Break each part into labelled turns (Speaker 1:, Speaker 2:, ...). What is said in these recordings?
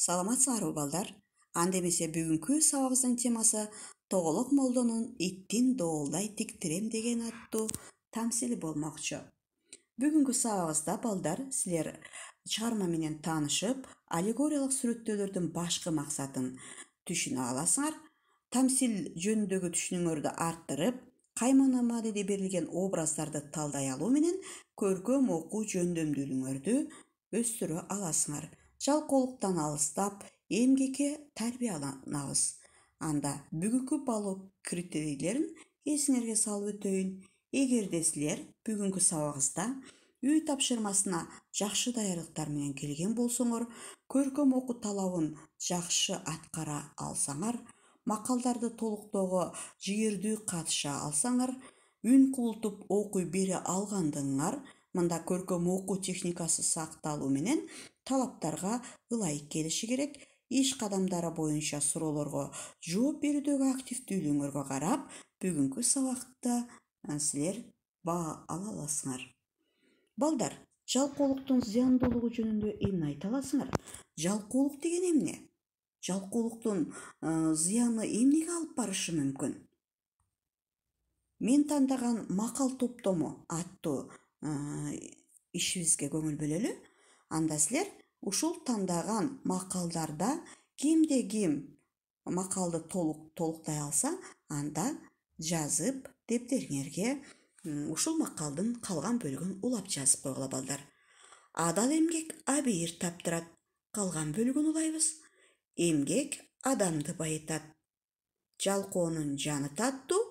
Speaker 1: Саламатсыңарбы балдар? Андемесе бүгүнкү сабагыбыздын темасы Тоголок молдонун иттин доолдай тиктирем деген аттуу тамсили болмокчу. Бүгүнкү сабагыбызда балдар силер чыгарма менен таанышып, аллегориялык сүрөттөөлөрдүн башкы максатын түшүнө аласыңар. Тамсил жөнүндөгү түшүнүүңөрдү арттырып, каймана мааниде берилген образдарды талдай алуу менен көркөм окуу жөндөмдүүлүгүңөрдү өстүрө аласыңар. Жалкоолуктан алыстап, эмгекке тарбияланабыз. Анда бүгүнкү балоо критерийлерин эсиңерге салып өтөйүн. Эгерде силер бүгүнкү сабагыбызда үй тапшырмасына жакшы даярдыктар менен келген болсоңор, көркөм окуу талабын жакшы аткара алсаңар, макалдарды толуктоого жигердүү катыша алсаңар, үн култуп окуй бере алгандыгыңар мында көркөм окуу техникасы сакталуу менен талаптарга ылайык келиши керек. Иш кадамдары боюнча суроолорго жооп берүүдөгү активдүүлүгүңөргө карап, бүгүнкү сабакта силер баа ала аласыңар. Балдар, жалкоолуктун зыяндуулугу жөнүндө эмне айта аласыңар? Жалкоолук деген эмне? Жалкоолуктун зыяны эмнеге алып барышы мүмкүн? Мен тандаган макал топтому аттуу ишибизге көңүл бөлөлү. Анда силер ушул тандаган макалдарда кимде-ким макалды толуктай алса, анда жазып дептериңерге ушул макалдын калган бөлүгүн улап жазып койгула балдар. Адал эмгек абийир таптырат, калган бөлүгүн улайбыз. Эмгек адамды байытат. Жалкоонун жаны таттуу,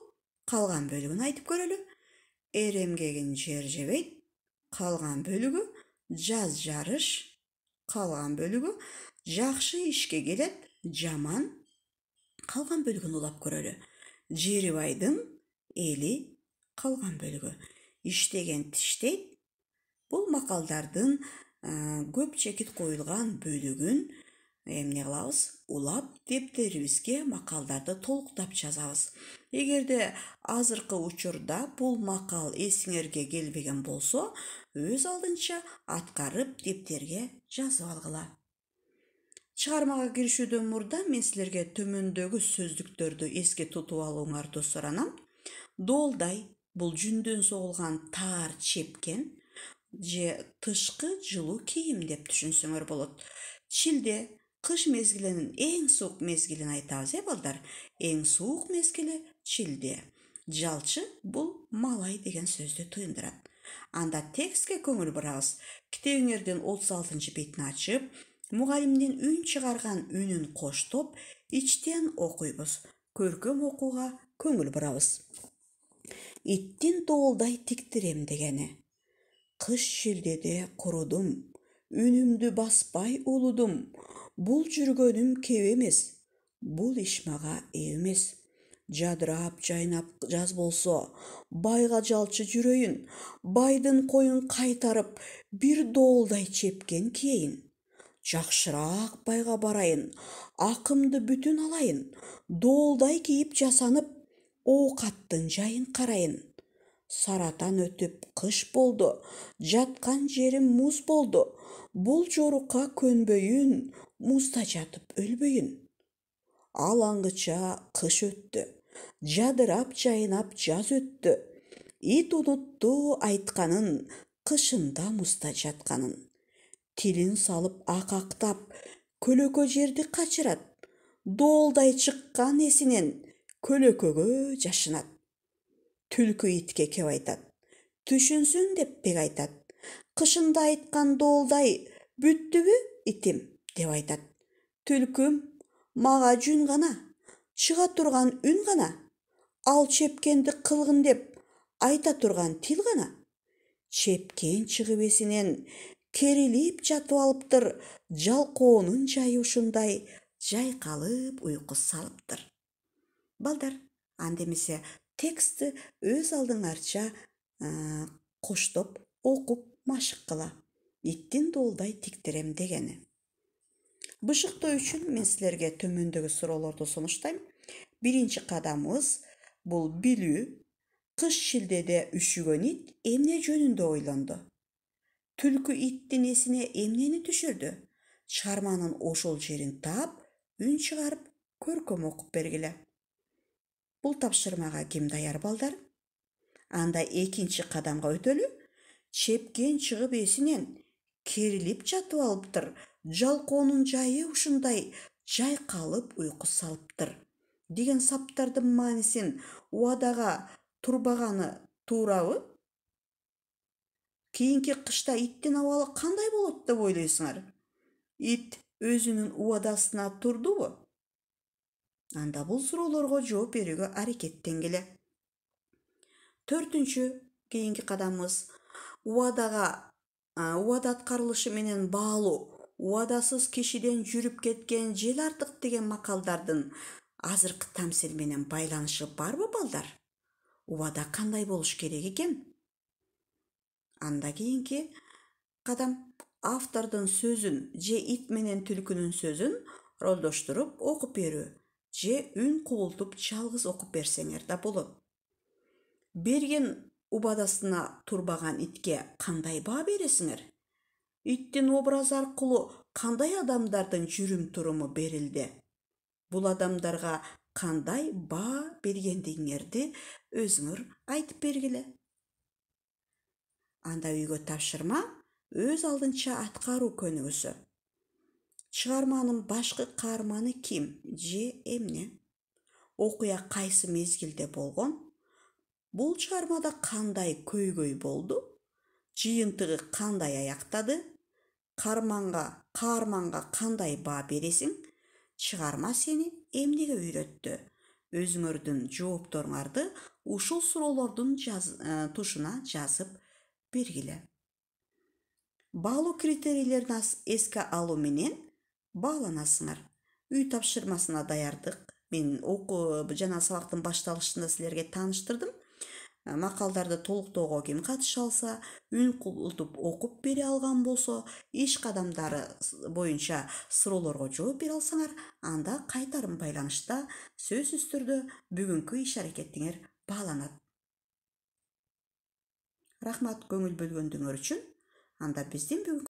Speaker 1: калган бөлүгүн айтып көрөлү. Эр эмгегин жер жебейт, калган бөлүгү. Жаз жарыш, калган бөлүгү. Жакшы ишке келет, жаман, калган бөлүгүн улап көрөлү. Жери байдын эли, калган бөлүгү. Иштеген тиштейт. Бул макалдардын көп чекит коюлган бөлүгүн эмне кылабыз? Улап дептерибизге макалдарды толуктап жазабыз. Эгерде азыркы учурда бул макал эсиңерге келбеген болсо, өз алдынча аткарып дептерге жазып алгыла. Чыгармага киришүүдөн мурда мен силерге төмөндөгү сөздүктөрдү эске тутуп алууңарды суранам. Доолдай бул жүндөн согулган таар чепкен же тышкы жылуу кийим деп түшүнсөңөр болот. Чилде кыш мезгилинин эң суук мезгилин айтабыз, балдар. Эң суук мезгили чилде. Жалчы бул малай деген сөздү туюндурат. Анда текстке көңүл бурабыз. Китебиңердин 36 бетин ачып, мугалимдин үн чыгарган үнүн коштоп, ичтен окуйбуз. Көркөм окууга көңүл бурабыз. Иттин доолдай тиктирем дегени. Кыш шилдеде курудум, үнүмдү баспай улудум. Бул жүргөнүм кеп эмес, бул иш мага эп эмес. Жадырап, жайнап жаз болсо, байга жалчы жүрөйүн, байдын коюн кайтарып, бир доолдай чепкен кийейин. Жакшыраак байга барайын, акымды бүтүн алайын, доолдай кийип жасанып, оокаттын жайын карайын. Саратан өтүп кыш болду, жаткан жерим муз болду. Бул жорукка көнбөйүн, музда жатып өлбөйүн. Алаңгыча кыш өттү, жадырап жайнап жаз өттү. Ит унутту айтканын, кышында музда жатканын. Тилин салып акактап, көлөкө жерди качырат. Доолдай чыккан эсинен, көлөкөгө жашынат. Түлкү итке кеп айтат, түшүнсүң деп бек айтат. Кышында айткан доолдай бүттүбү итим деп айтат. Түлкүм, мага жүн гана, чыга турган үн гана. Ал чепкенди кылгын деп айта турган тил гана. Чепкен чыгып эсинен керилип жатып алыптыр. Жалкоонун жайы ушундай, жайкалып уйку салыптыр. Балдар, андемесе текстти өз алдыңарча коштоп, окуп машык кыла. Иттин доолдай тиктирем дегени. Бышыктоо үчүн мен силерге төмөндөгү суроолорду сунуштайм. Биринчи кадамыбыз бул билүү. Кыш шилдеде үшүгөн ит эмне жөнүндө ойлонду? Түлкү иттин эсине эмнени түшүрдү? чыгарманын ошол жерин таап, үн чыгарып, көркөм окуп бергиле. Бул тапшырмага ким даяр балдар? Анда экинчи кадамга өтөлү. Чепкен чыгып эсинен керилип жатып алыптыр. Жалкоонун жайы ушундай жайкалып уйку салыптыр деген саптардын маанисин убадага турбаганы туурабы? Кийинки кышта иттин абалы кандай болот деп ойлойсуңар? Ит өзүнүн убадасына турдубу? Анда бул суроолорго жооп берүүгө аракеттенгиле. Төртүнчү кийинки кадамыбыз убада аткарылышы менен баалуу. Убадасыз кишиден жүрүп кеткен жел артык деген макалдардын азыркы тамсил менен байланышы барбы балдар? Убада кандай болуш керек экен? Анда кийинки кадам автордун сөзүн же ит менен түлкүнүн сөзүн ролдоштуруп окуп берүү же үн кубултуп жалгыз окуп берсеңер да болот. Берген убадасына турбаган итке кандай баа бересиңер? Иттин образы аркылуу кандай адамдардын жүрүм-туруму берилди? Бул адамдарга кандай баа бергендигиңерди өзүңөр айтып бергиле. Анда үйгө тапшырма өз алдынча аткаруу көнүгүүсү. Чыгарманын башкы каарманы ким же эмне? Окуя кайсы мезгилде болгон? Бул чыгармада кандай көйгөй болду? Жыйынтыгы кандай аяктады? Каарманга кандай баа бересиң? Чыгарма сени эмнеге үйрөттү? Өзүңөрдүн жоопторуңарды ушул суроолордун тушуна жазып бергиле. Баалуу критерийлерин эске алуу менен бааланасыңар. Үй тапшырмасына даярдык. Мен жана сабактын башталышында силерге тааныштырдым. Макалдарды толуктоого ким катыша алса, үн кубултуп окуп бере алган болсо, иш кадамдары боюнча суроолорго жооп бере алсаңар, анда кайтарым байланышта сөзсүз түрдө бүгүнкү иш аракетиңер бааланат. Рахмат көңүл бөлгөндүңөр үчүн. Анда биздин бүгүнкү